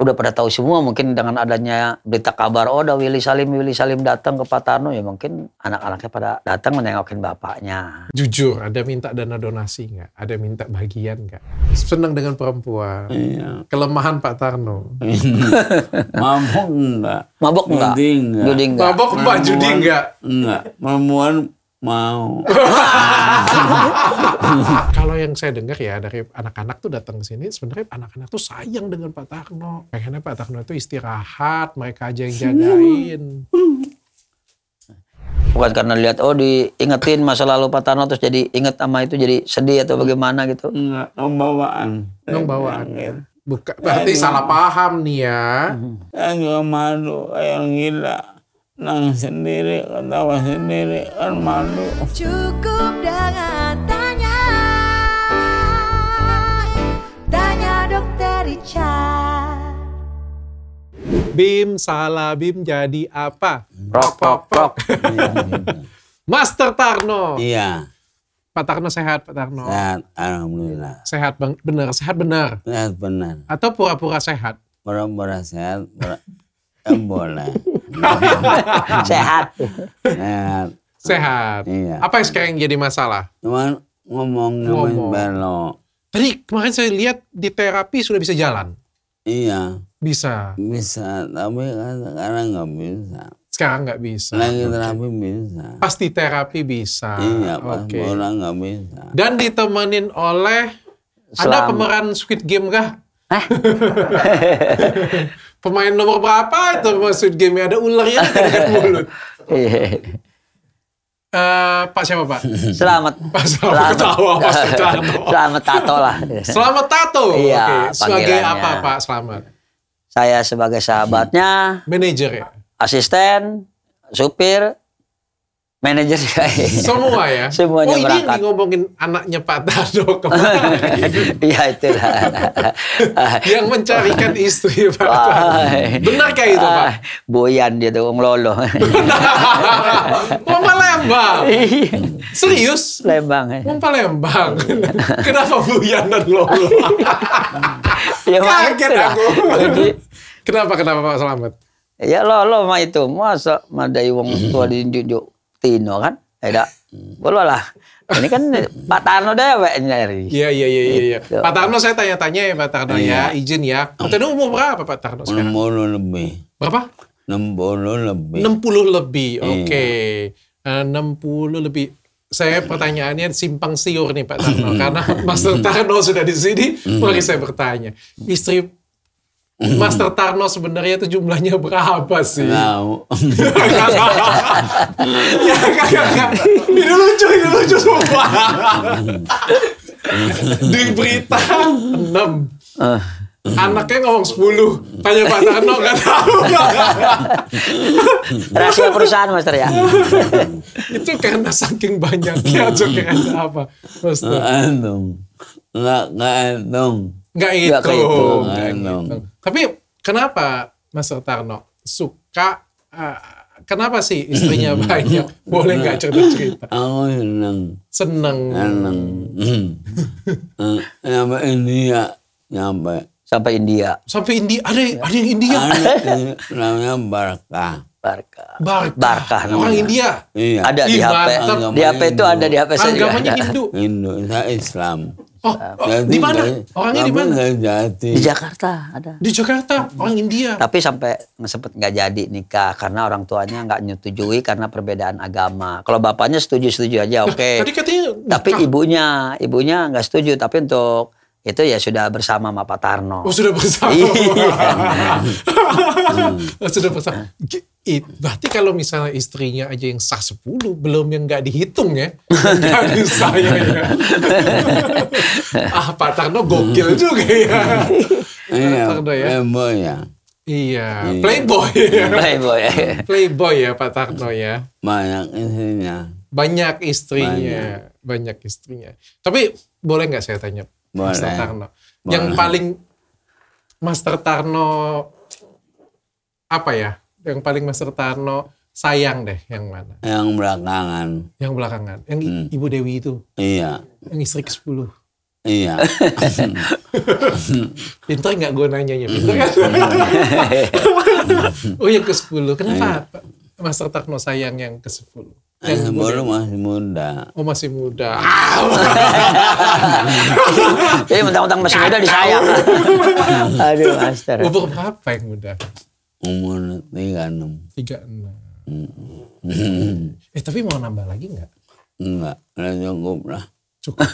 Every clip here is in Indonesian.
udah pada tahu semua mungkin dengan adanya berita kabar udah Willy Salim datang ke Pak Tarno ya mungkin anak-anaknya pada datang menengokin bapaknya. Jujur, ada minta dana donasi nggak? Ada minta bagian nggak? Senang dengan perempuan. Iya. Kelemahan Pak Tarno. Mabok enggak? Mabok enggak? Judi enggak? Mabok Pak, judi enggak? Enggak. Perempuan mau. Kalau yang saya dengar ya dari anak-anak tuh datang ke sini, sebenarnya anak-anak tuh sayang dengan Pak Tarno. Pengennya Pak Tarno itu istirahat, mereka aja yang jagain. Bukan karena lihat diingetin masa lalu Pak Tarno terus jadi inget sama itu jadi sedih atau bagaimana gitu. Enggak, bawaan. Bawaan. Bukan, berarti salah paham nih ya. Saya juga malu kayak gila. Nangis sendiri, ketawa sendiri, kan malu. Cukup dengan tanya dokter Richard. Bim, salah Bim jadi apa? Rok. Master Tarno. Iya, Pak Tarno sehat, Pak Tarno. sehat, alhamdulillah. Sehat benar. Sehat benar. Atau pura-pura sehat? Pura-pura sehat, boleh. Sehat. Sehat. Iya. Apa yang sekarang jadi masalah? Cuman ngomong belok. Tadi kemarin saya lihat di terapi sudah bisa jalan. Iya, Bisa. tapi kan sekarang nggak bisa. Sekarang nggak bisa. Lagi terapi bisa. Pasti terapi bisa. Iya, pas Oke. orang nggak bisa. Dan ditemenin oleh ada pemeran Squid Game kah? Pemain nomor berapa itu Squid Game? Ada ularnya dekat mulut. Pak siapa Pak? Selamat. Ketawa Master Tarno. Selamat Tato lah. Selamat Tato. Iya, Oke. Sebagai panggilannya. apa Pak Selamat? Saya sebagai sahabatnya, Manajer ya? asisten, supir, manajer juga. Semua ya? Semuanya ini berangkat. yang ngomongin anaknya Pak Tarno kemarin. Iya itulah. Yang mencarikan istri Pak Tarno. Benarkah itu Pak? Boyan dia tuh, Lolo. Wong Palembang? Serius? Lembang. Wong Palembang? Kenapa Buyan dan Lolo? Ya, Kaget itulah. aku. Jadi, Kenapa Pak Selamat? ya Lolo mah itu, masa madai wong tua dijunjuk Tino kan? Tidak. Boleh lah. Ini kan Pak Tarno dewek nyari. Iya. Gitu. Pak Tarno saya tanya-tanya ya Pak Tarno ya, izin ya. Pak Tarno umur berapa Pak Tarno sekarang? 60 lebih. Berapa? 60 lebih. 60 lebih, oke. Iya. 60 lebih. Saya pertanyaannya simpang siur nih Pak Tarno. Karena Master Tarno sudah di sini, mari saya bertanya. Istri Master Tarno sebenarnya itu jumlahnya berapa sih? Tahu. Ya, enggak. Ini lucu semua. Di berita 6. Anaknya ngomong 10. Tanya Pak Tarno nggak tahu. Rahasia perusahaan Master ya. Itu karena saking banyaknya atau karena apa? Master? Nggak hitung. Nggak Nggak kehitung. hitung. Tapi kenapa Master Tarno suka, kenapa sih istrinya banyak? Boleh nggak cerita-cerita? Aku seneng. Sampai India nyampe. Sampai India. Sampai India, ada yang India. Namanya Barkah. Barkah Orang namanya. India. Iya. Ada di Ih, HP. mantap. Di HP itu ada di HP saya juga. Agamanya Hindu. Saya Islam. Oh, di mana? Orangnya di mana? Jadi Di Jakarta ada. Di Jakarta, orang India. Tapi sampai sempet nggak jadi nikah karena orang tuanya nggak nyetujui karena perbedaan agama. Kalau bapaknya setuju aja, oke. Tadi katanya Tapi nikah. ibunya nggak setuju. Tapi untuk itu ya sudah bersama sama Pak Tarno. Oh, sudah bersama. Oh, sudah bersama. Berarti kalau misalnya istrinya aja yang sah 10, belum yang nggak dihitung ya. Nggak bisa ya. Pak Tarno gokil juga ya. iya, Tarno ya. Playboy ya. Iya, playboy ya. Playboy. Playboy ya Pak Tarno ya. Banyak isinya. Banyak istrinya. Tapi boleh nggak saya tanya, Boleh. Master Tarno? Boleh. Yang paling Master Tarno apa ya? Yang paling Master Tarno sayang deh yang mana? Yang belakangan. Yang belakangan. Yang Ibu Dewi itu. Iya. Yang istri ke-10. Iya. Pinter nggak gue nanyanya? Pinter kan? Oh yang ke-10. Kenapa Master Tarno sayang yang ke-10? Yang baru masih muda. Oh masih muda. Jadi mentang-mentang masih muda disayang. Aduh, Master. Umur berapa yang muda? Umur 36. 36. Tapi mau nambah lagi nggak? Enggak, udah cukup lah. Cukup.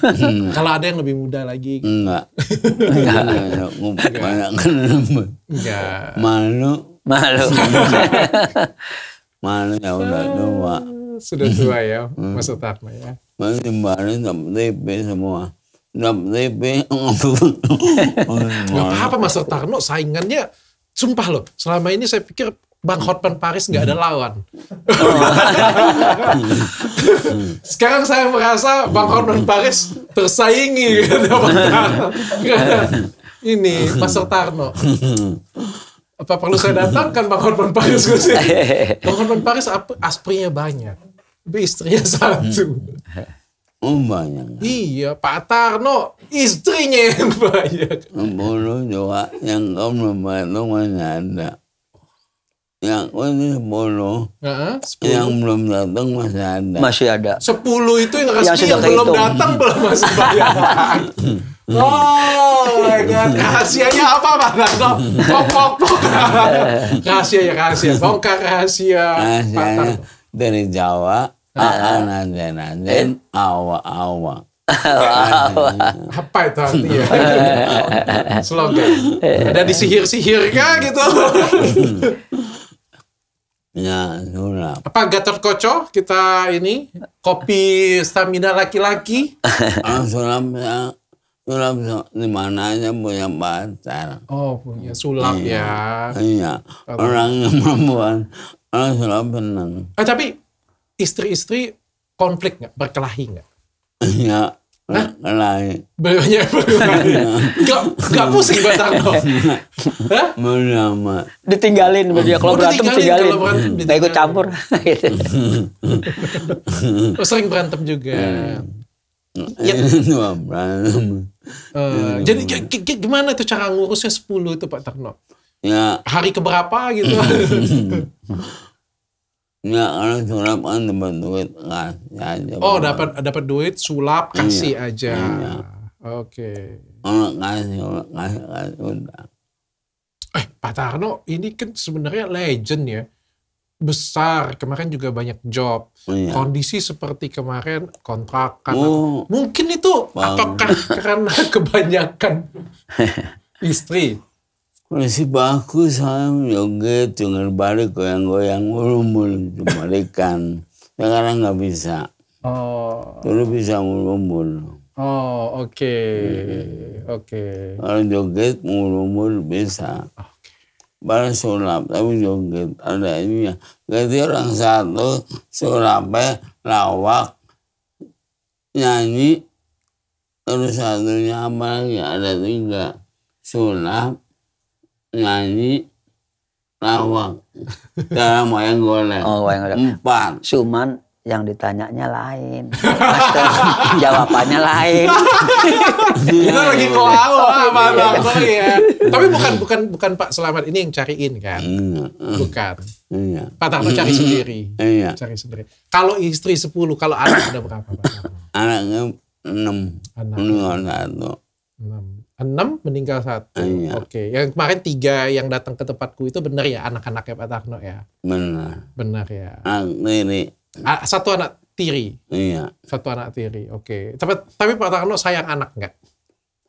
Kalau ada yang lebih muda lagi? Enggak. Enggak cukup. Banyak kan. Enggak. Malu ya udah tua. Sudah tua ya, Master Tarno ya. Masih baru dapat TP semua. Dapat TP. Gak apa-apa Master Tarno, saingannya sumpah loh. Selama ini saya pikir Bang Hotman Paris nggak ada lawan. Sekarang saya merasa Bang Hotman Paris tersaingi. Ini Master Tarno. Apa perlu saya datangkan Bang Hotman Paris ke sini? Bang Hotman Paris asprinya banyak, tapi istrinya satu. Oh banyak. Iya, Pak Tarno istrinya yang banyak. Bulu juga yang kau belum bantu masih ada. Yang ini 10. Yang belum datang masih ada. Masih ada. 10 itu yang resmi, Yang sudah yang belum kehitung. datang belum masih banyak. Oh my God. Rahasianya apa Pak Tarno? Pok. Rahasia. Bongkar rahasia Pak Rasanya Tarno. dari Jawa, naden, awa. Apa itu artinya? Slogan. Ada di sihir-sihir kah gitu? Ya, sulap. Apa Gatot Koco? Kita ini kopi stamina laki-laki. Sulap di mana aja punya pacar. Oh, punya sulap ya. Iya, orang yang perempuan, orang sulap senang. Tapi istri-istri konflik nggak? Berkelahi nggak? Iya, lain. Banyak berkelahi. Nggak pusing Pak Tarno? Hah? Beramat. Ditinggalin dia kalau berantem tinggalin. Kalau berantem Nggak ikut campur. Gitu. Oh, sering berantem juga. Itu berantem. Jadi gimana tuh cara ngurusnya 10 itu Pak Tarno? Ya, Hari keberapa gitu? ya kalau sulap kan dapat duit kasih aja. Oh, dapat duit sulap kasih aja. Iya. Oke. Orang kasih udah. Pak Tarno ini kan sebenarnya legend ya. Besar, kemarin juga banyak job. Iya. Kondisi seperti kemarin kontrakan. Oh. Mungkin itu apakah karena kebanyakan istri? Masih bagus saya joget, jangan balik goyang-goyang mulu-mulu balikan. Sekarang nggak bisa. Oh. Dulu bisa mulu-mulu. Oh, oke. Kalau joget mulu-mulu bisa. Baru sulap, tapi joget ada ininya. Jadi orang satu sulapnya lawak, nyanyi, terus satunya apa lagi? Ada 3. Sulap, nyanyi, lawak. Dalam wayang golek. Oh, wayang golek. 4. Cuman yang ditanyanya lain. Master jawabannya lain. Kita lagi kelawa Pak Tarno ya. Tapi bukan Pak Selamat ini yang cariin kan? Bukan. Iya. Pak Tarno cari sendiri. Iya. Cari sendiri. Kalau istri 10, kalau anak ada berapa Pak Tarno? Anaknya 6. Anak. Meninggal 1. 6 meninggal 1. Iya. Oke. Yang kemarin 3 yang datang ke tempatku itu benar ya anak-anaknya Pak Tarno ya? Benar. Benar ya. Anak tiri. Satu anak tiri. Iya. Satu anak tiri. Oke. Tapi Pak Tarno sayang anak nggak?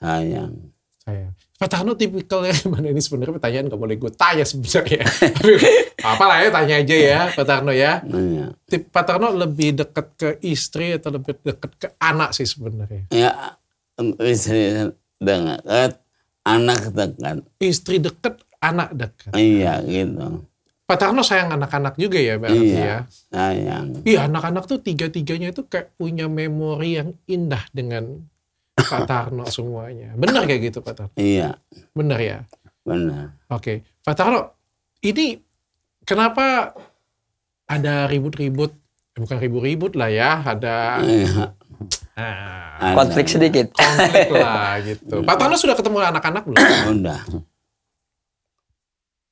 Sayang. Sayang. Pak Tarno tipikalnya gimana? Ini sebenarnya pertanyaan nggak boleh gue tanya sebenarnya. Tapi apalah ya, tanya aja ya Pak Tarno ya. Iya. Pak Tarno lebih dekat ke istri atau lebih dekat ke anak sih sebenarnya? Ya, istri dekat, anak dekat. Istri dekat, anak dekat. Iya gitu. Pak Tarno sayang anak-anak juga ya berarti ya? Sayang. Iya, anak-anak tuh tiga-tiganya itu kayak punya memori yang indah dengan Pak Tarno semuanya. Benar kayak gitu Pak Tarno? Iya. Benar ya? Benar. Oke. Pak Tarno, ini kenapa ada ribut-ribut? Bukan ribut-ribut lah ya, ada Nah, Konflik sedikit. konflik lah gitu. Pak Tarno sudah ketemu anak-anak belum? Udah.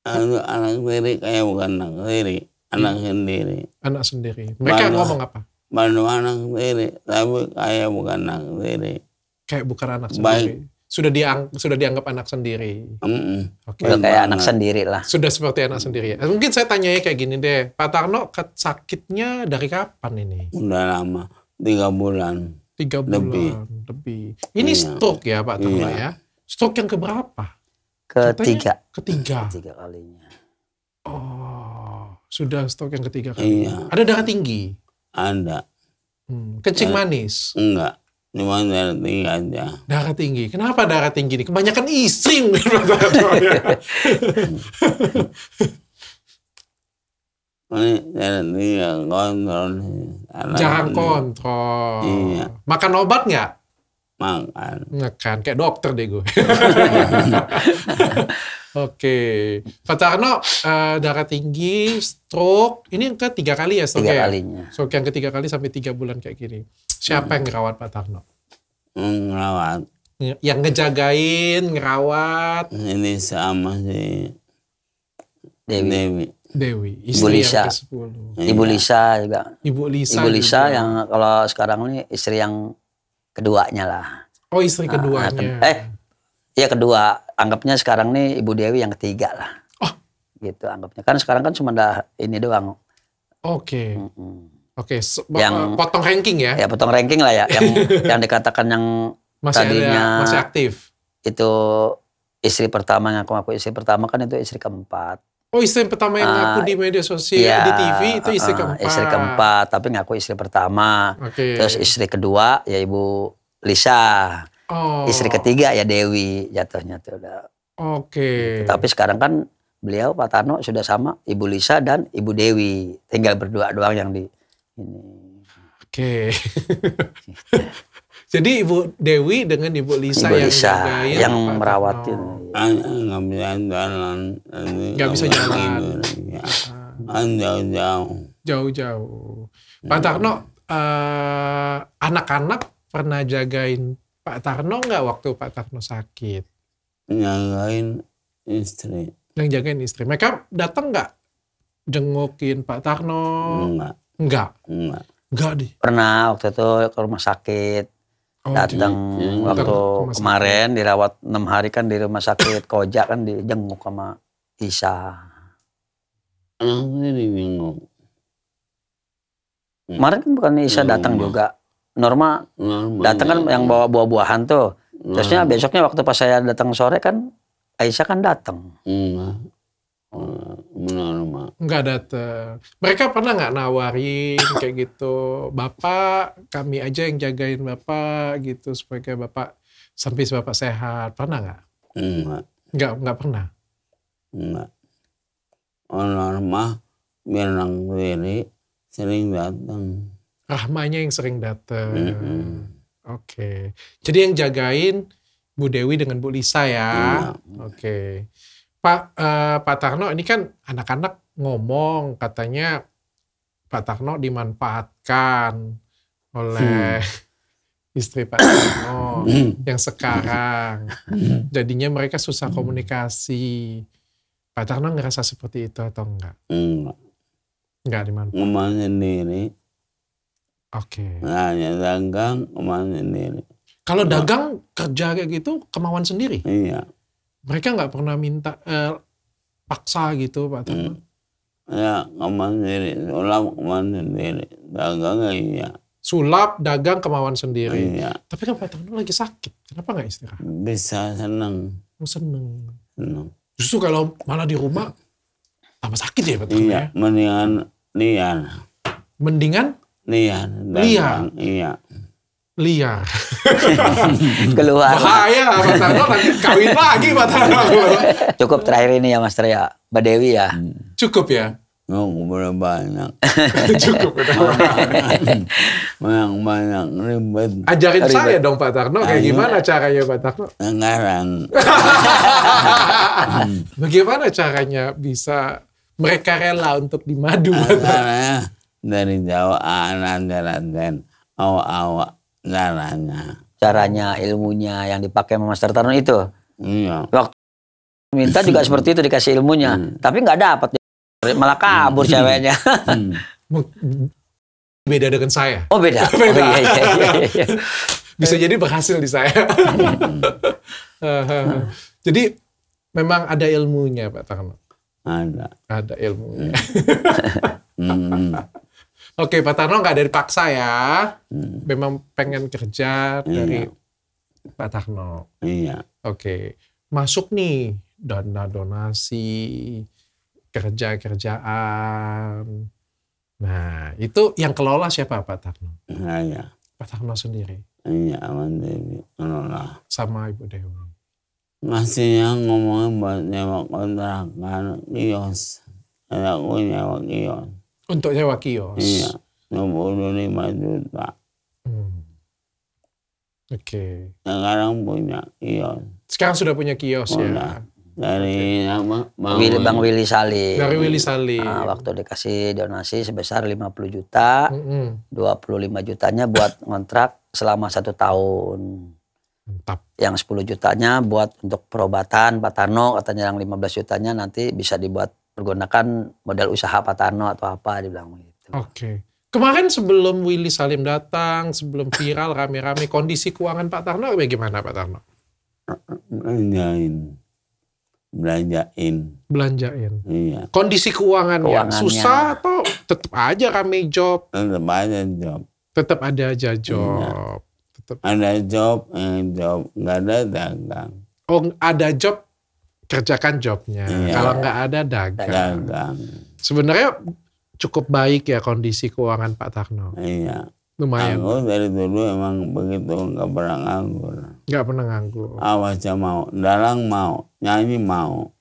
Anak sendiri kayak bukan anak sendiri. Anak sendiri. Anak sendiri. Mereka Mana? ngomong apa? Baru anak sendiri. Tapi kayak bukan anak sendiri. Kayak bukan anak Baik. sendiri. Sudah dianggap anak sendiri. Oke. Udah kayak anak sendiri lah. Sudah seperti anak sendiri. Mungkin saya tanyanya kayak gini deh. Pak Tarno sakitnya dari kapan ini? Udah lama. 3 bulan. 3 bulan lebih. Ini Iya. stroke ya Pak Tarno Iya. ya? Stroke yang keberapa? Ketiga. Ketiga. 3 kalinya. Oh, sudah stroke yang ketiga kali. Iya. Ada darah tinggi? Ada. Kencing manis? Enggak. Cuma dari 3 aja. Darah tinggi. Kenapa darah tinggi nih? Kebanyakan istri mungkin Pak Tarno ya. Ini dari 3 kontrol. Jarang kontrol. Iya. Makan obat nggak? Makan. Makan. Kayak dokter deh gue. Oke. Pak Tarno, darah tinggi, stroke. Ini yang ketiga kali ya stroke 3 ya? kalinya. Stroke yang ketiga kali sampai 3 bulan kayak gini. Siapa yang ngerawat Pak Tarno? Ngerawat. Yang ngejagain, ngerawat Ini sama si Dewi. Dewi, Ibu istri Lisa. yang ke-10. Ibu Lisa juga. Ibu Lisa. Ibu Lisa juga. yang kalau sekarang ini istri yang keduanya lah. Oh, istri keduanya. Iya kedua. Anggapnya sekarang nih Ibu Dewi yang ketiga lah. Oh. Gitu anggapnya. Kan sekarang kan cuma ada ini doang. Oke. Mm-mm. Oke, Yang- potong ranking ya. Ya potong ranking lah ya. Yang dikatakan yang Masih tadinya masih aktif. itu istri pertama, ngaku istri pertama kan itu istri keempat. Oh, istri yang pertama yang ngaku di media sosial, Iya, di TV itu istri keempat. Istri keempat, tapi ngaku istri pertama. Oke. Terus istri kedua ya Ibu Lisa. Oh. Istri ketiga ya Dewi jatuhnya tuh udah. Oke. Tapi sekarang kan beliau Pak Tarno sudah sama Ibu Lisa dan Ibu Dewi. Tinggal berdua doang yang di ini. Oke. Jadi Ibu Dewi dengan Ibu Lisa Ibu yang Lisa jagain yang Pak merawatin. Tarno. nggak bisa jalan. Nggak bisa jalan. Ya. Jauh-jauh. Jauh-jauh. Pak Tarno, anak-anak pernah jagain Pak Tarno nggak waktu Pak Tarno sakit? Nyagain istri. Yang jagain istri. Mereka datang nggak jengukin Pak Tarno? Enggak. Enggak. Enggak deh. Pernah waktu itu ke rumah sakit. Oh, Datang waktu Datang ke rumah sakit. kemarin dirawat 6 hari kan di rumah sakit Koja kan dijenguk sama Isa. Anak sendiri bingung. Kemarin kan bukan Isa datang juga. Norma datang kan yang bawa buah-buahan tuh. Terusnya besoknya waktu pas saya datang sore kan Aisyah kan datang. Enggak. Normal. Enggak datang. Mereka pernah nggak nawarin kayak gitu, Bapak, kami aja yang jagain Bapak gitu supaya Bapak sampai Bapak sehat. Pernah nggak? Enggak pernah. Enggak. Normal bilang sendiri sering datang. Rahmanya yang sering datang. Oke. Jadi yang jagain Bu Dewi dengan Bu Lisa ya. Iya. Oke. Pak Tarno ini kan anak-anak ngomong katanya Pak Tarno dimanfaatkan oleh istri Pak Tarno yang sekarang. Jadinya mereka susah komunikasi. Pak Tarno ngerasa seperti itu atau enggak? Enggak. Enggak dimanfaatkan. Ngomong sendiri. Oke. Hanya dagang ngomong sendiri. Kalau dagang kerja kayak gitu kemauan sendiri. Iya. Mereka nggak pernah minta paksa gitu Pak Tarno. Ya ngomong sendiri. Ulang ngomong sendiri. Dagang iya. Sulap, dagang, kemauan sendiri. Iya. Tapi kan Pak Tarno lagi sakit. Kenapa nggak istirahat? Bisa senang. Seneng. Senang. Justru kalau malah di rumah tambah sakit ya Pak Tarno Iya. ya. Mendingan liar. Mendingan Liar. Liar. Iya. liar. Keluar. Bahaya Pak Tarno nanti kawin lagi Pak Tarno. Cukup terakhir ini ya Mas Tria. Mbak Dewi ya. Cukup ya? Ngobrol banyak. Cukup. Banyak ribet. Ajarin Ribet. saya dong Pak Tarno. Kayak Ayo. gimana caranya Pak Tarno? Sekarang. Bagaimana caranya bisa mereka rela untuk dimadu? Karena dari Jawa anak jalan awak-awak Caranya, ilmunya yang dipakai sama Master Tarno itu. Iya. Waktu minta juga seperti itu, dikasih ilmunya, tapi nggak dapat, malah kabur ceweknya. Beda dengan saya. Oh beda. Beda. Oh, iya. Bisa jadi berhasil di saya. Jadi memang ada ilmunya Pak Tarno. Ada ilmunya. Oke, Pak Tarno nggak dari paksa ya. Memang pengen kerja dari Pak Tarno. Iya. Oke, masuk nih dana donasi, kerjaan. Nah, itu yang kelola siapa Pak Tarno? Iya. Pak Tarno sendiri. Iya, mandiri. Kelola. Sama Ibu Dewi. Masih yang ngomongin buat nyewa kontrakan kios. Aku nyewa kios. Untuk nyewa kios? Iya, 25 juta. Oke. Sekarang punya kios. Sekarang sudah punya kios ya? Dari apa? Bang Willy Salim. Dari Willy Salim. Nah, waktu dikasih donasi sebesar 50 juta, 25 jutanya buat ngontrak selama 1 tahun. Mantap. Yang 10 jutanya buat untuk perobatan Pak Tarno, katanya yang 15 jutanya nanti bisa dibuat pergunakan modal usaha Pak Tarno atau apa, dibilang begitu. Oke. Kemarin sebelum Willy Salim datang, sebelum viral rame-rame, kondisi keuangan Pak Tarno bagaimana Pak Tarno? Belanjain. Iya. Kondisi keuangannya susah atau tetap aja rame job? Tetap aja job. Tetap ada aja job. Iya. Ada job, nggak ada dagang. Oh, ada job, kerjakan jobnya. Iya. Kalau nggak ada dagang. Sebenarnya cukup baik ya kondisi keuangan Pak Tarno. Iya. Lumayan. Aku dari dulu emang begitu, nggak pernah nganggur. Nggak pernah nganggur. Awas mau, dalang mau, nyanyi mau.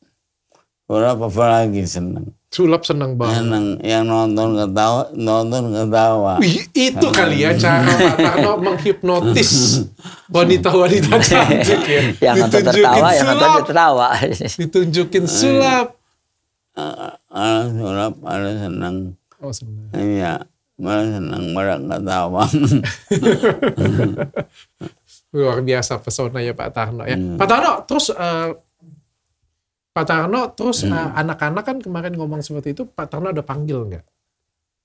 Sulap apa lagi seneng. Sulap seneng banget. Seneng, yang nonton ketawa. Wih, itu kali ya cara Pak Tarno menghipnotis wanita-wanita cantik ya. Yang nonton tertawa, yang nonton tertawa. Ditunjukin sulap. Ada sulap, ada seneng. Oh seneng. Iya. Malah senang mereka ketawa. Luar biasa pesonanya Pak Tarno ya. Pak Tarno terus anak-anak kan kemarin ngomong seperti itu, Pak Tarno ada panggil nggak?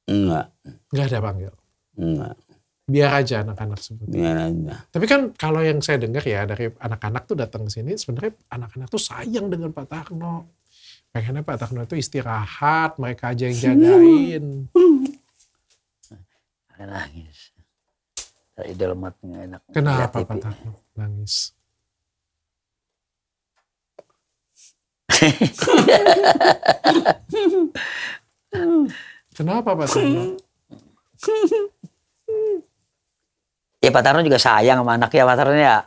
Enggak. Nggak ada panggil? Enggak. Biar aja anak-anak seperti itu. Biar aja. Tapi kan kalau yang saya dengar ya dari anak-anak tuh datang ke sini, sebenarnya anak-anak tuh sayang dengan Pak Tarno. Pengennya Pak Tarno itu istirahat, mereka aja yang jagain. Nangis. Idol matnya enak. Kenapa Pak Tarno nangis? Kenapa Pak Tarno? Ya Pak Tarno juga sayang sama anaknya Pak Tarno ya.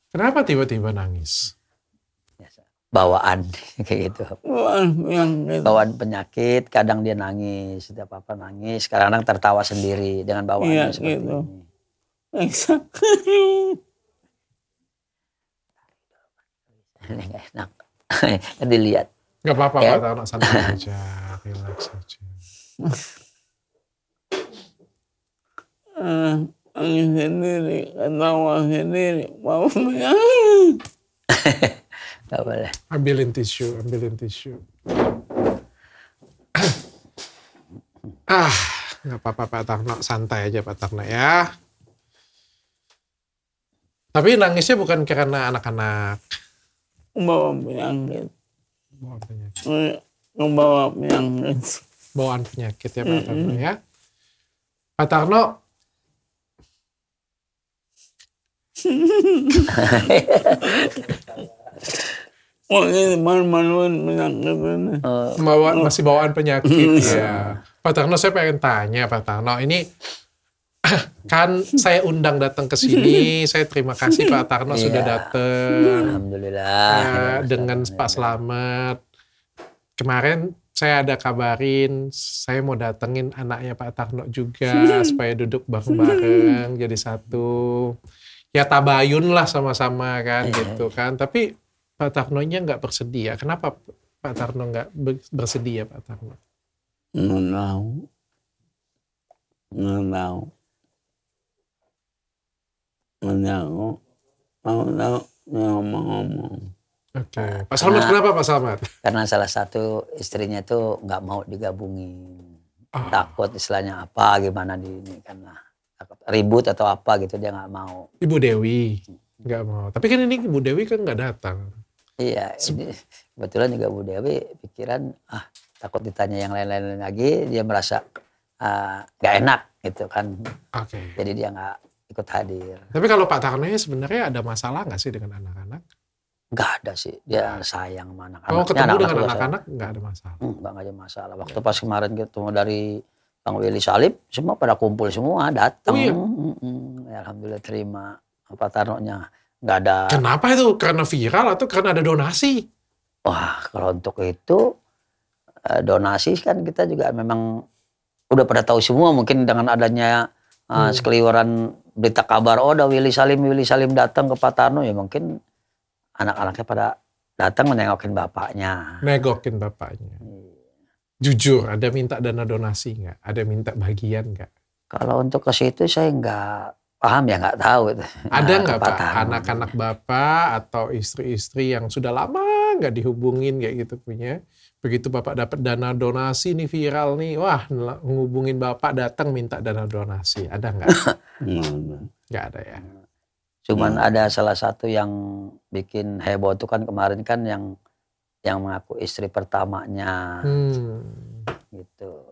Kenapa tiba-tiba nangis? Bawaan kayak gitu. Yang Bawaan penyakit, kadang dia nangis, setiap apa nangis, kadang-kadang tertawa sendiri dengan bawaannya seperti gitu. ini. Ini nggak enak. Dilihat. Nggak apa-apa Ya? Pak Tarno, santai aja, relax aja. Nangis sendiri, ketawa sendiri, mau Gak boleh. Ambilin tisu. Nggak apa-apa Pak Tarno, santai aja Pak Tarno ya. Tapi nangisnya bukan karena anak-anak. Membawa penyakit. Bawaan penyakit ya Pak Tarno ya. Pak Tarno. Masih bawaan penyakit ya. Pak Tarno, saya pengen tanya Pak Tarno, ini kan saya undang datang ke sini, saya terima kasih Pak Tarno sudah datang. Alhamdulillah. Dengan Pak Slamet. Kemarin saya ada kabarin, saya mau datengin anaknya Pak Tarno juga supaya duduk bareng-bareng jadi satu. Ya tabayun lah sama-sama kan gitu kan. Tapi Pak Tarnonya nggak bersedia. Kenapa Pak Tarno nggak bersedia Pak Tarno? Nggak tahu. Menjago. Mau tahu ngomong-ngomong. Oke. Pak Slamet kenapa Pak Slamet? Karena salah satu istrinya itu nggak mau digabungin. Takut istilahnya apa gimana di ini karena takut ribut atau apa gitu dia nggak mau. Ibu Dewi nggak mau. Tapi kan ini Ibu Dewi kan nggak datang. Iya, ini kebetulan juga Bu Dewi pikiran takut ditanya yang lain-lain lagi dia merasa nggak enak gitu kan. Oke. Jadi dia nggak ikut hadir. Tapi kalau Pak Tarno sebenarnya ada masalah nggak sih dengan anak-anak? Nggak ada sih, dia sayang sama anak-anaknya. Kalau ketemu dengan juga anak-anak nggak ada masalah. nggak ada masalah. Waktu pas kemarin ketemu dari Bang Willy Salib, semua pada kumpul semua, datang. Oh iya? Ya, alhamdulillah terima Pak Tarnonya. Nggak ada. Kenapa itu? Karena viral atau karena ada donasi? Wah, kalau untuk itu donasi kan kita juga memang udah pada tahu semua mungkin dengan adanya sekeliweran berita kabar ada Willy Salim datang ke Pak Tarno ya mungkin anak-anaknya pada datang menengokin bapaknya. Negokin bapaknya. Jujur, ada minta dana donasi nggak? Ada minta bagian nggak? Kalau untuk ke situ saya nggak paham ya, nggak tahu. Ada nggak Pak anak-anak Bapak atau istri-istri yang sudah lama nggak dihubungin kayak gitu punya? Begitu Bapak dapat dana donasi nih viral nih, wah ngubungin Bapak datang minta dana donasi. Ada nggak? Nggak ada ya. Cuman ada salah satu yang bikin heboh itu kan kemarin kan yang mengaku istri pertamanya gitu.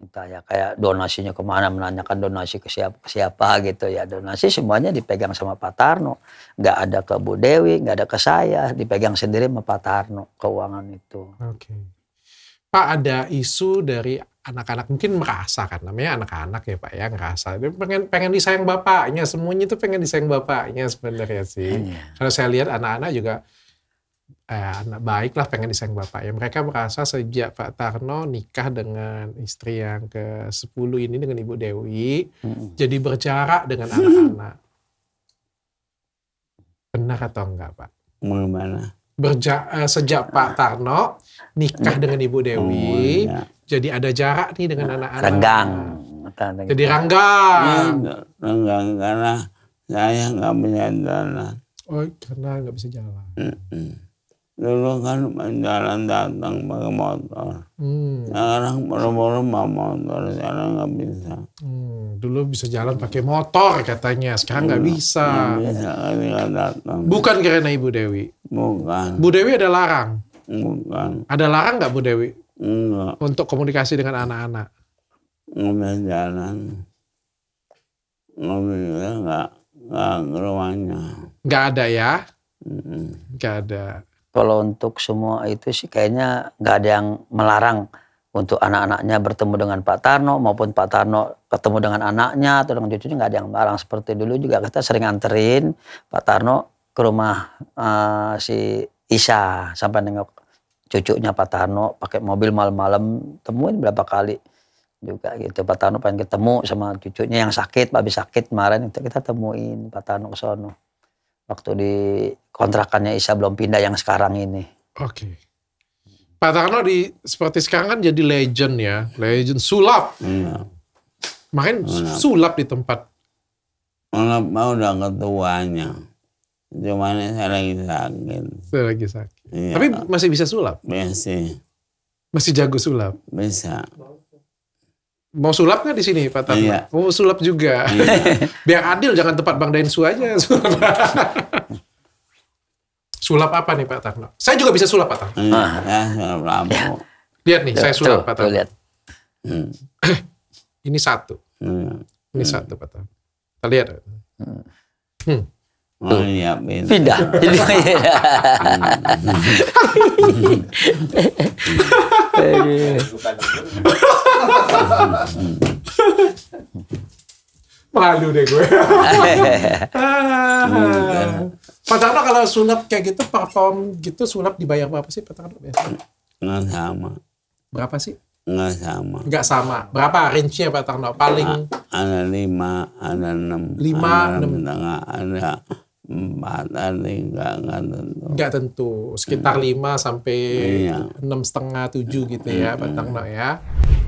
Entah ya kayak donasinya kemana, menanyakan donasi ke siapa gitu ya. Donasi semuanya dipegang sama Pak Tarno. Nggak ada ke Bu Dewi, nggak ada ke saya. Dipegang sendiri sama Pak Tarno keuangan itu. Oke. Pak, ada isu dari anak-anak mungkin merasa kan, namanya anak-anak ya Pak ya, ngerasa. Dia pengen disayang bapaknya, semuanya itu pengen disayang bapaknya sebenarnya sih. Kalau saya lihat anak-anak juga anak baik lah pengen disayang bapaknya. Mereka merasa sejak Pak Tarno nikah dengan istri yang ke-10 ini dengan Ibu Dewi, jadi berjarak dengan anak-anak. Benar atau enggak Pak? Bagaimana? Sejak Pak Tarno nikah dengan Ibu Dewi, jadi ada jarak nih dengan anak-anak. Renggang. Jadi renggang. Renggang karena saya nggak punya jalan. Oh, karena nggak bisa jalan. Dulu kan jalan datang pakai motor. Sekarang buru-buru bawa motor, sekarang nggak bisa. Dulu bisa jalan pakai motor katanya, sekarang nggak bisa. Nggak bisa ketika datang. Bukan karena Ibu Dewi. Bukan. Bu Dewi ada larang. Bukan. Ada larang nggak Bu Dewi Enggak. untuk komunikasi dengan anak-anak? Nggak bisa jalan. Nggak bisa nggak ke rumahnya. Nggak ada ya? Nggak ada. Kalau untuk semua itu sih kayaknya nggak ada yang melarang untuk anak-anaknya bertemu dengan Pak Tarno maupun Pak Tarno ketemu dengan anaknya atau dengan cucunya, nggak ada yang melarang. Seperti dulu juga kita sering anterin Pak Tarno ke rumah si Isa sampai nengok cucunya Pak Tarno pakai mobil malam-malam, temuin berapa kali juga gitu. Pak Tarno pengen ketemu sama cucunya yang sakit, habis sakit kemarin itu kita temuin Pak Tarno ke sono. Waktu di kontrakannya Isa belum pindah yang sekarang ini. Oke. Pak Tarno seperti sekarang kan jadi legend ya, legend sulap. Main sulap di tempat. Sulap udah ketuanya. Cuman saya lagi sakit. Saya lagi sakit. Iya. Tapi masih bisa sulap? Masih. Masih jago sulap? Bisa. Mau sulap nggak di sini Pak Tarno? Iya. Mau sulap juga. Iya. Biar adil, jangan tempat Bang Daensu aja. Sulap apa nih Pak Tarno? Saya juga bisa sulap Pak Tarno. Ya, sulap lampu. Lihat nih, saya sulap Pak Tarno. Lihat. Ini satu. Ini satu Pak Tarno. Kita lihat. Oh iya, Pindah. Malu deh gue. Pak Tarno kalau sulap kayak gitu, perform gitu, sulap dibayar berapa sih Pak Tarno biasanya? Nggak sama. Berapa sih? Nggak sama. Nggak sama. Berapa range-nya Pak Tarno? Paling Ada 5, ada 6. 5, 6. Tengah, ada 4, ada 3, nggak tentu. nggak tentu. Sekitar 5 sampai Iya. 6,5, 7 gitu ya Pak Tarno ya.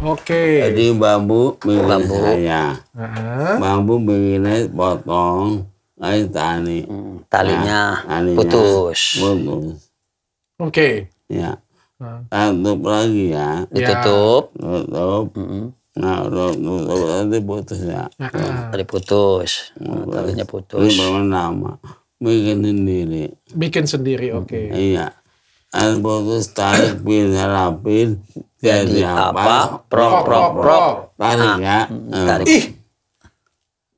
Oke. Jadi bambu bikin saya. Heeh. Bambu bikinnya potong. kayu tali. Talinya Talinya putus. Putus. Oke. Ya. Tutup lagi ya. Ditutup. Tutup. Nah, tutup nanti putus ya. Tali putus. Talinya Ini putus. lama. Bikin sendiri. Bikin sendiri, oke. Iya. Ada putus, tarik, bisa rapin. Jadi apa? Prok. Tarik ya. Tarik.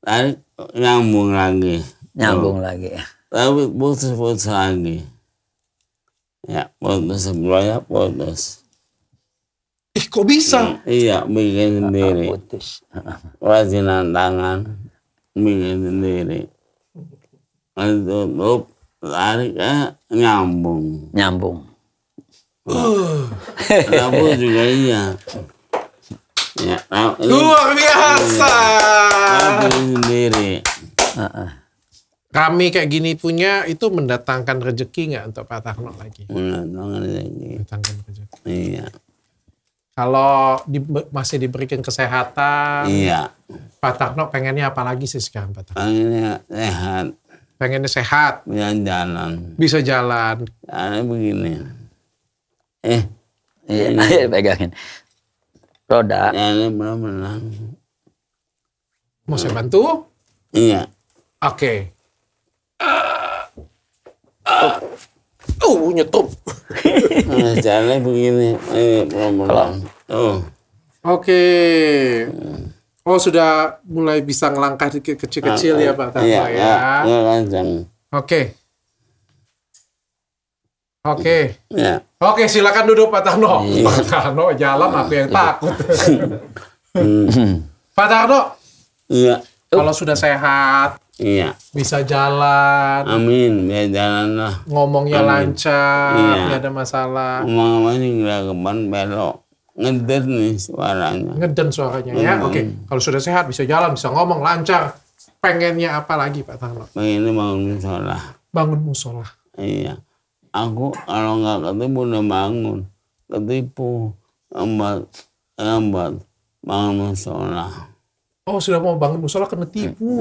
Tarik, nyambung lagi. Nyambung lagi. Tapi putus lagi. Ya, putus sebelumnya putus. Kok bisa? Iya, bikin sendiri. Putus. Kerajinan tangan, bikin sendiri. Tutup, tarik, nyambung. Nyambung. Aku juga iya. Ya, Luar biasa. bikin sendiri. Kami kayak gini punya itu mendatangkan rezeki nggak untuk Pak Tarno lagi? Mendatangkan lagi. Mendatangkan rezeki. Iya. Kalau masih diberikan kesehatan, Iya. Pak Tarno pengennya apa lagi sih sekarang Pak Tarno? Pengennya sehat, Pengennya sehat, bisa jalan. bisa jalan. Caranya begini. Iya, ayo pegangin. Roda. Caranya benar-benar. Mau saya bantu? Iya. Oke. Nyetup. Caranya begini. Benar-benar. Oke. Oh, sudah mulai bisa ngelangkah kecil-kecil ya Pak Tarno Iya, ya. iya kencang. Oke. Oke. Iya. Oke, silakan duduk Pak Tarno. Pak Tarno jalan aku yang takut. Pak Tarno, Iya. kalau sudah sehat, Iya. bisa jalan, Amin. Biar jalan lah. ngomongnya lancar, Iya. nggak ada masalah. Ngomong-ngomong ini nggak keban belok. Ngeder nih suaranya. Ngeden suaranya ya. Oke, kalau sudah sehat, bisa jalan, bisa ngomong lancar. Pengennya apa lagi Pak Tarno? Pengennya bangun sholat. Bangun musola. Iya. Aku kalau nggak ketemu udah bangun. Ketipu. Lambat. Bangun sholat. Oh, sudah mau bangun musola kena tipu.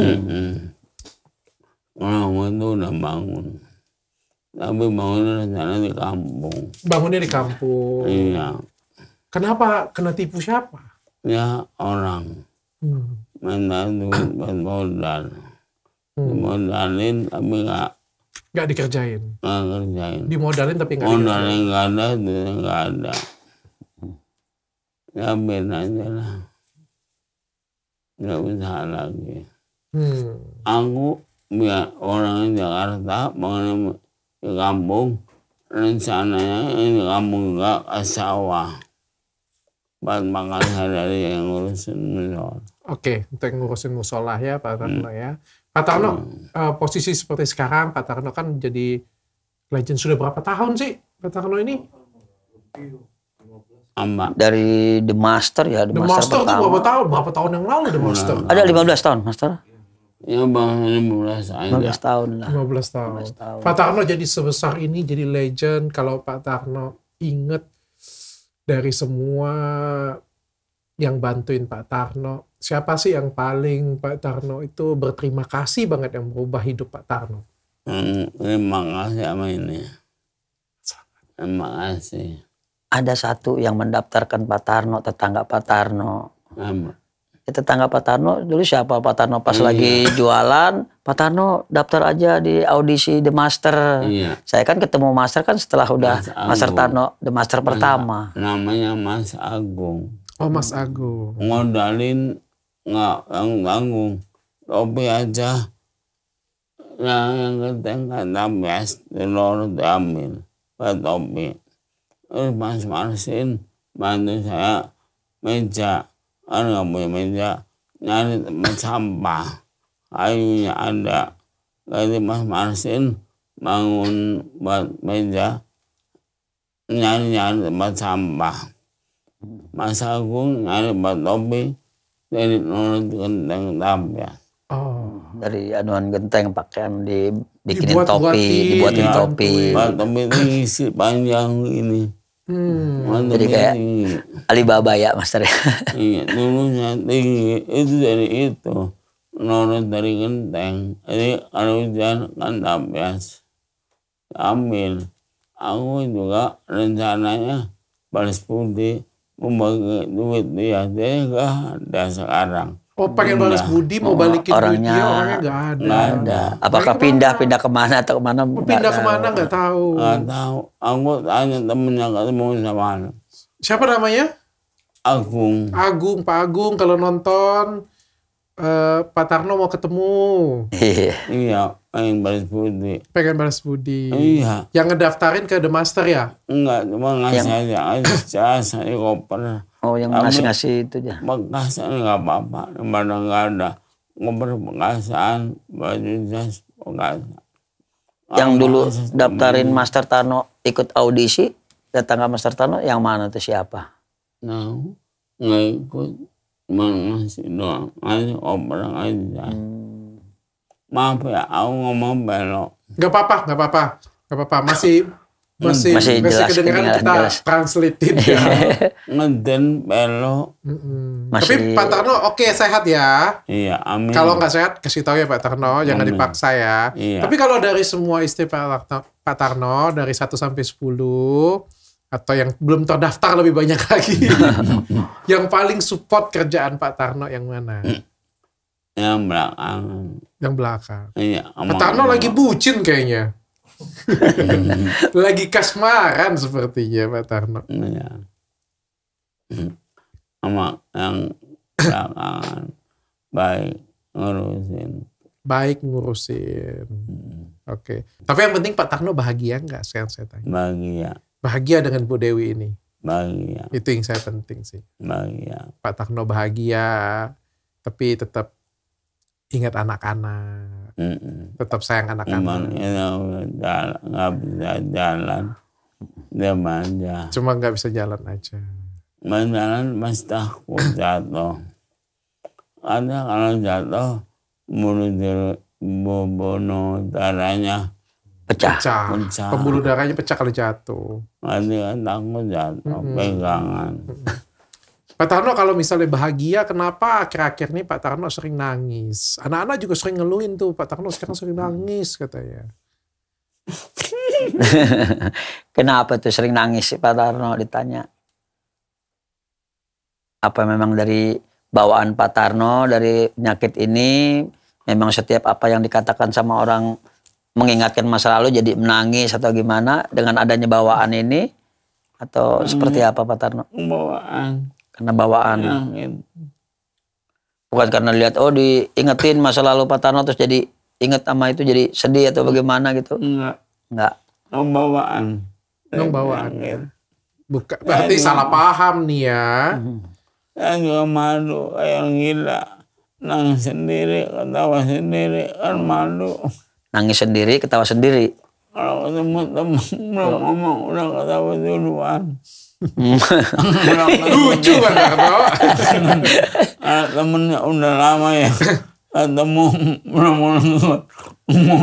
Orang itu udah bangun. Tapi bangunnya sana di kampung. Bangunnya di kampung. Iya. Kenapa kena tipu siapa? Ya orang. Minta duit buat modal. Dimodalin tapi nggak Nggak dikerjain. kerjain. Dimodalin tapi nggak dikerjain. Modalnya nggak ada, duitnya nggak ada. Ya biarin aja lah. Nggak bisa lagi. Aku biar orang Jakarta bangun di kampung, rencananya ini kampung nggak ke sawah. Buat makan sehari yang ngurusin musola. Oke, untuk ngurusin musola ya Pak Tarno ya. Pak Tarno, posisi seperti sekarang Pak Tarno kan jadi legend sudah berapa tahun sih Pak Tarno ini? Ambak. Dari The Master ya. The Master itu berapa tahun? Berapa tahun yang lalu The Master? Ada 15 tahun, Master. Ya bang, 15 aja. 15 tahun lah. 15 tahun. Pak Tarno jadi sebesar ini, jadi legend. Kalau Pak Tarno inget dari semua yang bantuin Pak Tarno, siapa sih yang paling Pak Tarno itu berterima kasih banget yang merubah hidup Pak Tarno? Terima kasih sama ini. Terima kasih. Ada satu yang mendaftarkan Pak Tarno, tetangga Pak Tarno. Tetangga Pak Tarno dulu siapa? Pak Tarno pas lagi jualan, Pak Tarno daftar aja di audisi The Master. Iya. Saya kan ketemu Master kan setelah udah Master Tarno The Master pertama. Namanya Mas Agung. Oh, Mas Agung. Modalin nggak tanggung. Topi aja. Yang penting kata best, telur diambil. Pak topi. Terus Mas Marsin bantu saya meja. Kan nggak punya meja, nyari tempat sampah, kayunya ada. Jadi Mas Marsin bangun buat meja, nyari tempat sampah. Mas Agung nyari buat topi, jadi nurut genteng tampil. Oh, Dari anuan genteng pakaian dibikinin Dibuat-buatin, topi, dibuatin ya, topi. Buat topi itu isi panjang ini. Jadi kayak Alibaba ya Master ya. Iya, dulunya tinggi, itu dari itu. nurut dari genteng. Jadi kalau hujan kan tabias. Ambil. Aku juga rencananya balas budi membagi duit dia nggak ada sekarang. Oh, pengen balas budi, mau balikin duit dia, orangnya nggak ada. Nggak ada. Apakah pindah kemana atau kemana? Pindah kemana nggak tahu. Nggak tahu. Aku tanya temennya ketemu sama Siapa namanya? Agung. Pak Agung kalau nonton Pak Tarno mau ketemu. Iya, pengen balas budi. Pengen balas budi. Iya. Yang ngedaftarin ke The Master ya? Enggak, cuma ngasih aja jasa di koper. Oh, yang ngasih-ngasih itu ya. Bekasan nggak apa-apa, mana nggak ada. Koper bekasan, baju jas bekasan. Yang dulu daftarin Master Tarno ikut audisi, datang ke Master Tarno, yang mana tuh siapa? Nah, nggak ikut. Cuma ngasih doang, ngasih koper aja. Maaf ya, aku ngomong belok. Nggak apa-apa. Masih jelas, kedengeran kita jelas. translatein ya. Ngeden belok. Tapi Pak Tarno oke, sehat ya. Iya, amin. Kalau nggak sehat kasih tahu ya Pak Tarno, jangan dipaksa ya. Iya. Tapi kalau dari semua istri Pak Tarno dari 1 sampai 10 atau yang belum terdaftar lebih banyak lagi, yang paling support kerjaan Pak Tarno yang mana? Yang belakangan. Yang belakang. Iya. Pak Tarno lagi bucin kayaknya. Lagi kasmaran sepertinya Pak Tarno. Iya. Sama yang belakangan baik ngurusin. Oke. Tapi yang penting Pak Tarno bahagia nggak? Sekarang saya tanya. Bahagia dengan Bu Dewi ini. Bahagia. Itu yang saya penting sih. Bahagia. Pak Tarno bahagia, tapi tetap ingat anak-anak. Tetap sayang anak-anak. Nggak bisa jalan. Dia manja. Cuma nggak bisa jalan aja. Jalan masih takut jatuh. Ada kalau jatuh, mulut bono darahnya Pecah. Pembuluh darahnya pecah kalau jatuh. Nanti kan takut jatuh, pegangan. Pak Tarno kalau misalnya bahagia, kenapa akhir-akhir ini Pak Tarno sering nangis? Anak-anak juga sering ngeluhin tuh, Pak Tarno sekarang sering nangis katanya. Kenapa tuh sering nangis Pak Tarno ditanya? Apa memang dari bawaan Pak Tarno, dari penyakit ini, memang setiap apa yang dikatakan sama orang mengingatkan masa lalu jadi menangis atau gimana dengan adanya bawaan ini? Atau seperti apa Pak Tarno? Bawaan. Karena bawaan. Bukan karena lihat diingetin masa lalu Pak Tarno terus jadi inget sama itu jadi sedih atau bagaimana gitu? Enggak. Bawaan. Bawaan. Bukan, berarti salah paham nih ya. Saya juga malu kayak gila. Nangis sendiri, ketawa sendiri, kan malu. Nangis sendiri, ketawa sendiri. Kalau ketemu teman belum ngomong udah ketawa duluan. Lucu kan Tarno? Temennya udah lama ya ketemu belum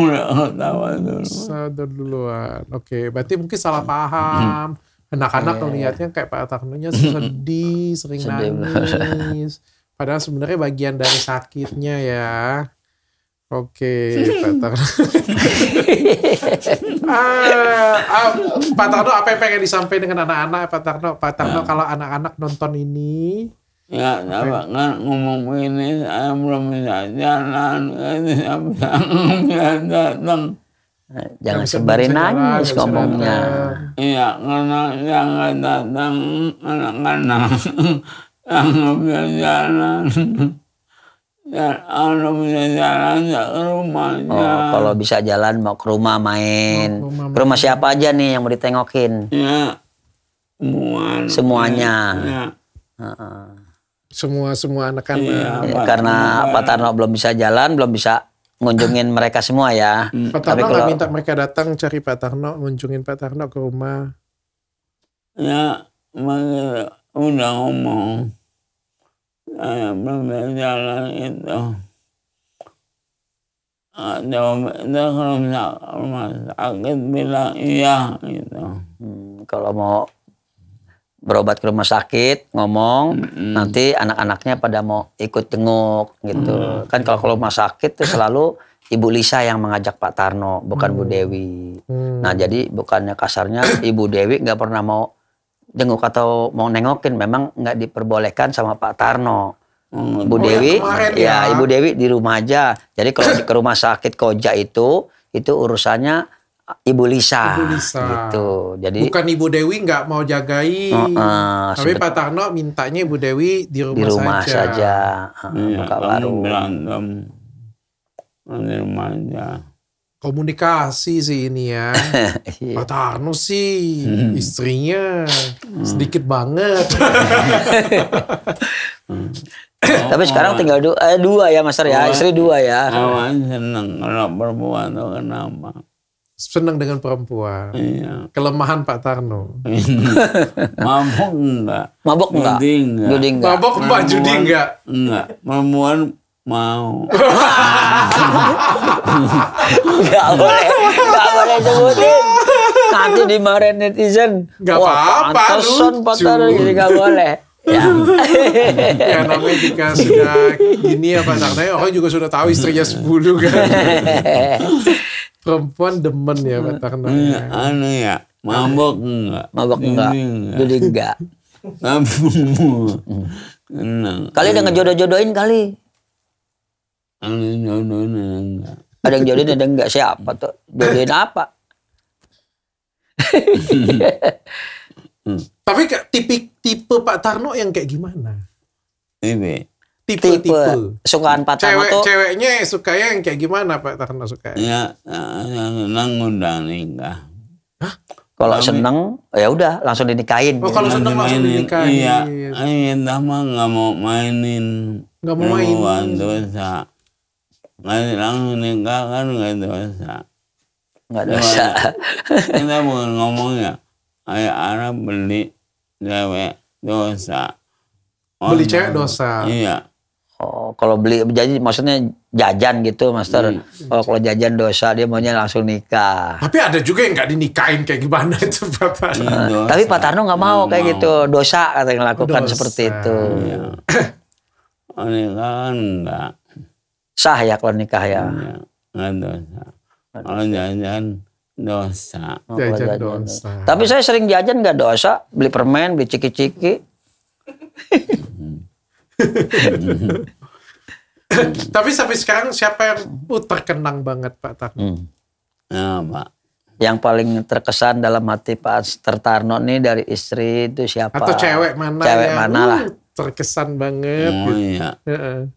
udah ketawa duluan. Sadar duluan. Oke, berarti mungkin salah paham. Anak-anak ngelihatnya kayak Pak Tarnonya sedih, sering nangis. Padahal sebenarnya bagian dari sakitnya ya. Oke, Pak Tarno. Pak Tarno, apa yang pengen disampaikan dengan anak-anak Pak Tarno? Pak Tarno kalau anak-anak nonton ini. Ya, apa kan ngomong begini, saya belum bisa jalan, saya bisa datang. Jangan sebarin nangis ngomongnya. Iya, karena jangan datang anak-anak yang nggak bisa jalan. Ya, kalau bisa jalan ya ke rumahnya. Oh, kalau bisa jalan mau ke rumah main. Ke rumah siapa aja nih yang mau ditengokin? Ya, semuanya. Ya. Semua anak-anak. Iya, karena Pak Tarno belum bisa jalan, belum bisa ngunjungin mereka semua ya. Pak Tarno nggak minta mereka datang cari Pak Tarno, ngunjungin Pak Tarno ke rumah. Ya, udah ngomong. Saya belum bisa jalan itu. Ada kalau rumah sakit bilang iya gitu. Kalau mau berobat ke rumah sakit, ngomong, nanti anak-anaknya pada mau ikut jenguk gitu. Kan kalau ke rumah sakit tuh selalu Ibu Lisa yang mengajak Pak Tarno, bukan Bu Dewi. Nah jadi bukannya kasarnya Ibu Dewi nggak pernah mau jenguk atau mau nengokin, memang nggak diperbolehkan sama Pak Tarno. Bu Dewi, ya Ibu Dewi di rumah aja. Jadi kalau ke rumah sakit Koja itu urusannya Ibu Lisa, gitu. Jadi bukan Ibu Dewi nggak mau jagain, tapi Pak Tarno mintanya Ibu Dewi di rumah saja. Buka warung. Berantem di rumah aja. Komunikasi sih ini ya. Pak Tarno sih istrinya sedikit banget. Tapi sekarang tinggal dua ya Master ya, istri dua ya. Awan seneng kalau perempuan tuh kenapa? Senang dengan perempuan. Iya. Kelemahan Pak Tarno. Mabuk enggak? Mabok enggak? Judi enggak? Mabok Pak, judi enggak? Enggak. Perempuan mau. Enggak boleh sebutin. Nanti dimarahin netizen. Enggak apa-apa. Pantesan Pak Tarno jadi enggak boleh. Ya. Ya namanya jika sudah gini ya Pak Tarno, orang juga sudah tahu istrinya 10 kan. Perempuan demen ya Pak Tarno. Anu ya, mabok enggak? Mabok enggak? Judi enggak? Kali udah ngejodoh-jodohin kali. Anu jodohin enggak? Ada yang jodohin ada enggak? Siapa tuh? Jodohin apa? Tapi tipe Pak Tarno yang kayak gimana? Tipe. Tipe. Sukaan Pak Tarno tuh. Ceweknya sukanya yang kayak gimana Pak Tarno suka? Ya, senang undang nikah. Kalau seneng, ya udah langsung dinikahin. Oh, kalau seneng langsung dinikahin. Iya, entah mah nggak mau mainin. Nggak mau main. Perempuan dosa. Nggak langsung nikah kan nggak dosa. Nggak dosa. Kita bukan ngomongnya. Ayah Arab beli cewek dosa. Beli cewek dosa. Iya. Oh, kalau beli jadi maksudnya jajan gitu, Master. Kalau jajan dosa, dia maunya langsung nikah. Tapi ada juga yang nggak dinikahin kayak gimana itu Pak Tarno. Tapi Pak Tarno nggak mau kayak gitu, dosa katanya lakukan seperti itu. Iya. Oh, nikah kan enggak. Sah ya kalau nikah ya. Iya, enggak dosa. Kalau jajan dosa. Oh, kalau Jajan dosa. Tapi saya sering jajan nggak dosa, beli permen, beli ciki-ciki. Tapi sampai sekarang siapa yang terkenang banget Pak Tarno? Ya, Pak. Yang paling terkesan dalam hati Pak Tarno nih dari istri itu siapa? Atau cewek mana? Cewek yang, mana lah? Terkesan banget. Oh gitu. iya.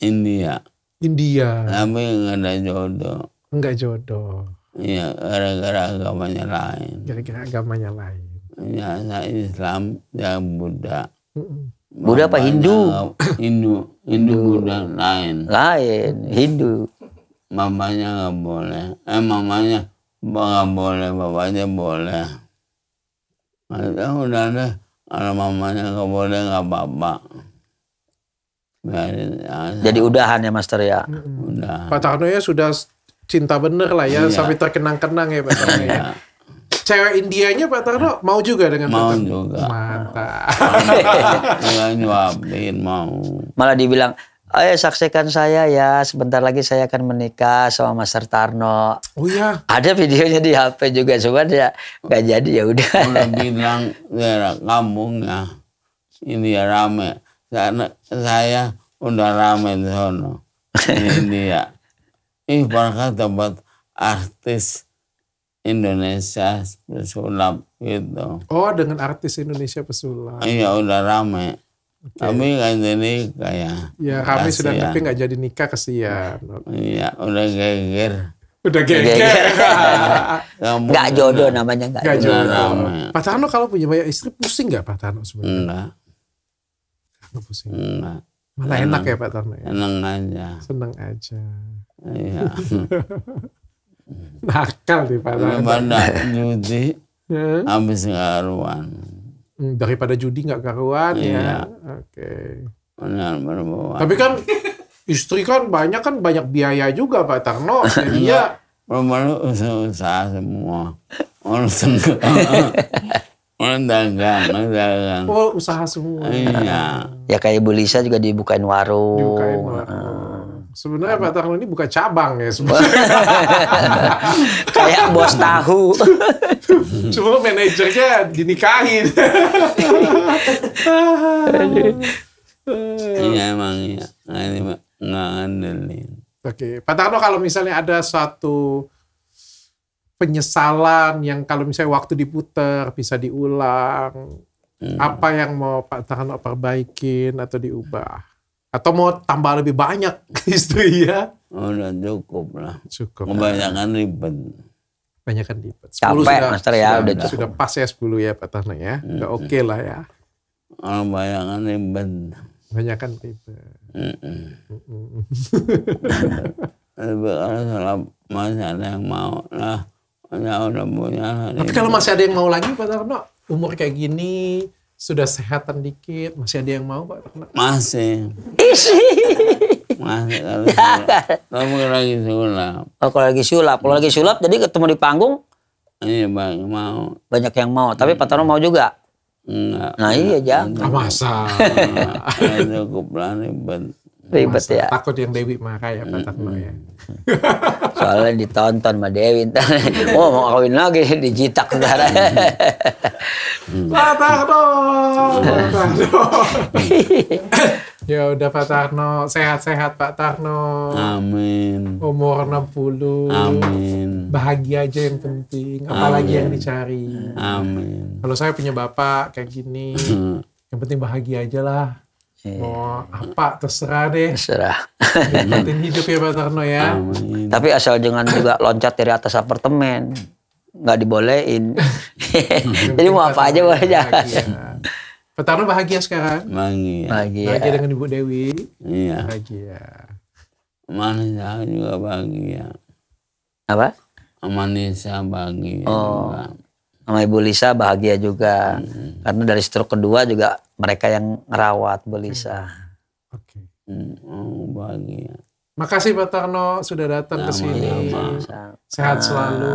India. India. Tapi nggak ada jodoh. Enggak jodoh. Iya, gara-gara agamanya lain. Gara-gara agamanya lain. Ya, saya Islam, ya Buddha. Buddha apa Hindu? Hindu Buddha lain. Lain, Hindu. Mamanya nggak boleh. Mamanya nggak boleh, bapaknya boleh. Ya udah deh, kalau mamanya nggak boleh nggak apa-apa. Jadi udahan ya Master ya. Udah. Pak Tarno ya sudah cinta bener lah ya, Iya. sampai terkenang-kenang ya Pak Tarno ya. Cewek Indianya Pak Tarno mau juga dengan Mau Pak Tarno? juga. Mantap. Nggak nyuapin mau. Malah dibilang, ayo saksikan saya ya, sebentar lagi saya akan menikah sama Master Tarno. Oh iya. Ada videonya di HP juga, cuman ya nggak jadi ya udah. Udah bilang daerah kampungnya ini ya rame. Saya udah rame di sono. Ini dia. Ibarat tempat artis Indonesia pesulap gitu. Oh, dengan artis Indonesia pesulap. Iya udah rame. Tapi kan jadi kayak. Ya kami sudah kasihan. tapi nggak jadi nikah, kesian. Iya udah geger. Udah geger. Nggak jodoh namanya, nggak Nggak jodoh. jodoh. Rame. Pak Tarno kalau punya banyak istri pusing nggak Pak Tarno sebenarnya? Enggak. Nggak pusing. Enggak. Malah enak ya Pak Tarno ya. Seneng aja. Seneng aja. Iya. Nakal nih Pak Tarno. Daripada judi Ya. habis karuan. Daripada judi nggak karuan Iya. ya. Oke. Benar berbuat. Tapi kan istri kan banyak biaya juga Pak Tarno. Jadi ya Perempuan usaha semua. Orang Orang dagang. Oh, usaha semua. Iya. Ya kayak Ibu Lisa juga dibukain warung. Dibukain warung. Sebenarnya Pak Tarno ini buka cabang ya sebenarnya. Kayak bos tahu. Cuma manajernya dinikahin. Iya emang iya. Nggak ngandelin. Oke, Pak Tarno kalau misalnya ada suatu penyesalan yang kalau misalnya waktu diputar bisa diulang, apa yang mau Pak Tarno perbaikin atau diubah? Atau mau tambah lebih banyak istri ya? Udah cukup lah. Cukup. Kebanyakan ribet. Banyakan ribet. 10 Capek, Master, ya, udah cukup. Sudah pas ya 10 ya Pak Tarno ya. Udah oke lah ya. Orang kebanyakan ribet. Banyakan ribet. Tapi kalau salah masih ada yang mau lah. Udah punya lah. Tapi kalau masih ada yang mau lagi Pak Tarno, umur kayak gini, sudah sehatan dikit, masih ada yang mau Pak Tarno? Masih kalau lagi sulap. Oh, kalau lagi sulap, jadi ketemu di panggung Iya bang mau. banyak yang mau. Tapi Pak Tarno mau juga. Enggak. Nah iya jangan. Ah, masa? Cukup lah ribet. Ribet Masa? ya. Takut yang Dewi marah ya Pak Tarno ya. Soalnya ditonton sama Dewi ntar. Oh mau kawin lagi dijitak ntar. Pak Tarno. Ya udah Pak Tarno, sehat-sehat Pak Tarno. Amin. Umur 60. Amin. Bahagia aja yang penting, apalagi yang dicari. Amin. Kalau saya punya bapak kayak gini, yang penting bahagia aja lah. Mau apa terserah deh. Serah. Nikmatin hidup ya Pak Tarno ya. Amin. Tapi asal jangan juga loncat dari atas apartemen. Nggak dibolehin. Jadi mau apa aja boleh jangan. Pak Tarno bahagia sekarang. Bahagia. Bahagia dengan Ibu Dewi. Iya. Bahagia. Manisa juga bahagia. Apa? Manisa bahagia. Oh. juga. Sama Ibu Lisa bahagia juga. Karena dari stroke kedua juga mereka yang ngerawat Bu Lisa. Oke. Bahagia. Makasih Pak Tarno sudah datang ke sini. Sama. Sehat selalu.